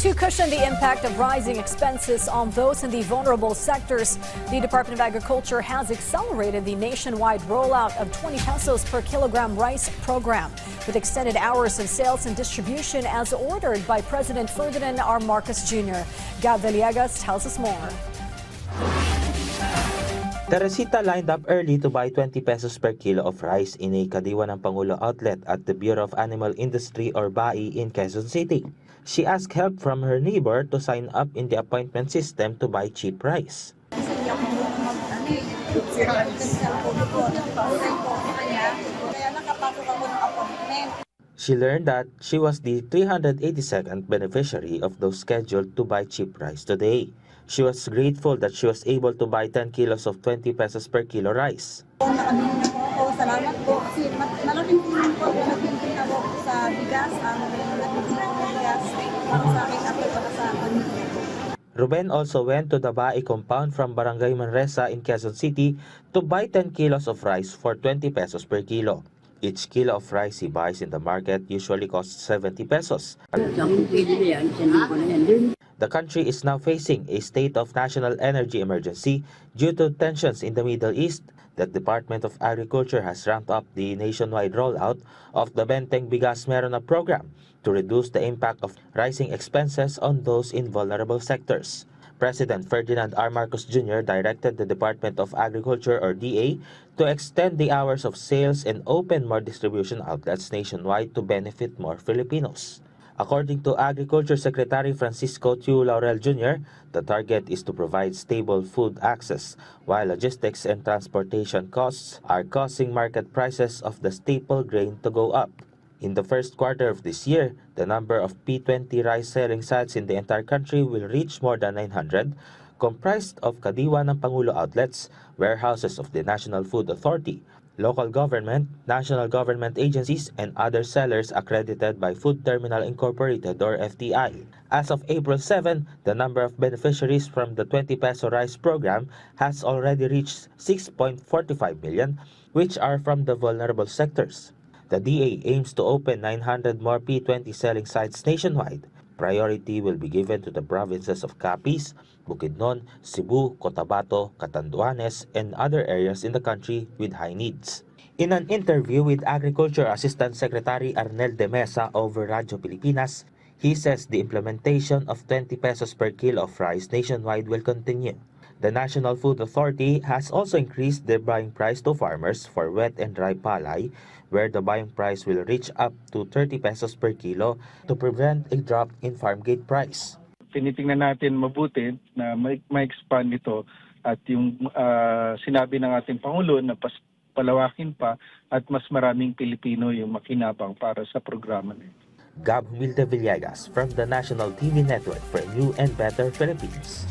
To cushion the impact of rising expenses on those in the vulnerable sectors, the Department of Agriculture has accelerated the nationwide rollout of 20 pesos per kilogram rice program, with extended hours of sales and distribution as ordered by President Ferdinand R. Marcos Jr. Gab Villegas tells us more. Teresita lined up early to buy 20 pesos per kilo of rice in a Kadiwa ng Pangulo outlet at the Bureau of Animal Industry or BAI in Quezon City. She asked help from her neighbor to sign up in the appointment system to buy cheap rice. She learned that she was the 382nd beneficiary of those scheduled to buy cheap rice today. She was grateful that she was able to buy 10 kilos of 20 pesos per kilo rice. Salamat po kasi malaking tulong po sa bigas, para sa akin at para sa pamilya. Ruben also went to the BAI compound from Barangay Manresa in Quezon City to buy 10 kilos of rice for 20 pesos per kilo. Each kilo of rice he buys in the market usually costs 70 pesos. The country is now facing a state of national energy emergency due to tensions in the Middle East. The Department of Agriculture has ramped up the nationwide rollout of the Benteng Bigas Meron Na program to reduce the impact of rising expenses on those in vulnerable sectors. President Ferdinand R. Marcos Jr. directed the Department of Agriculture or DA to extend the hours of sales and open more distribution outlets nationwide to benefit more Filipinos. According to Agriculture Secretary Francisco Tiu Laurel Jr., the target is to provide stable food access, while logistics and transportation costs are causing market prices of the staple grain to go up. In the first quarter of this year, the number of P20 rice selling sites in the entire country will reach more than 900, comprised of Kadiwa ng Pangulo outlets, warehouses of the National Food Authority, local government, national government agencies, and other sellers accredited by Food Terminal Incorporated or FTI. As of April 7, the number of beneficiaries from the 20 peso rice program has already reached 6.45 million, which are from the vulnerable sectors. The DA aims to open 900 more P20 selling sites nationwide. Priority will be given to the provinces of Capiz, Bukidnon, Cebu, Cotabato, Catanduanes, and other areas in the country with high needs. In an interview with Agriculture Assistant Secretary Arnel de Mesa over Radyo Pilipinas, he says the implementation of 20 pesos per kilo of rice nationwide will continue. The National Food Authority has also increased their buying price to farmers for wet and dry palay, where the buying price will reach up to 30 pesos per kilo to prevent a drop in farm gate price. Tinitingnan natin mabuti na ma-expand ito at yung sinabi ng ating Pangulo na palawakin pa at mas maraming Pilipino yung makinabang para sa programa nito. Gab Villegas from the National TV Network for New and Better Philippines.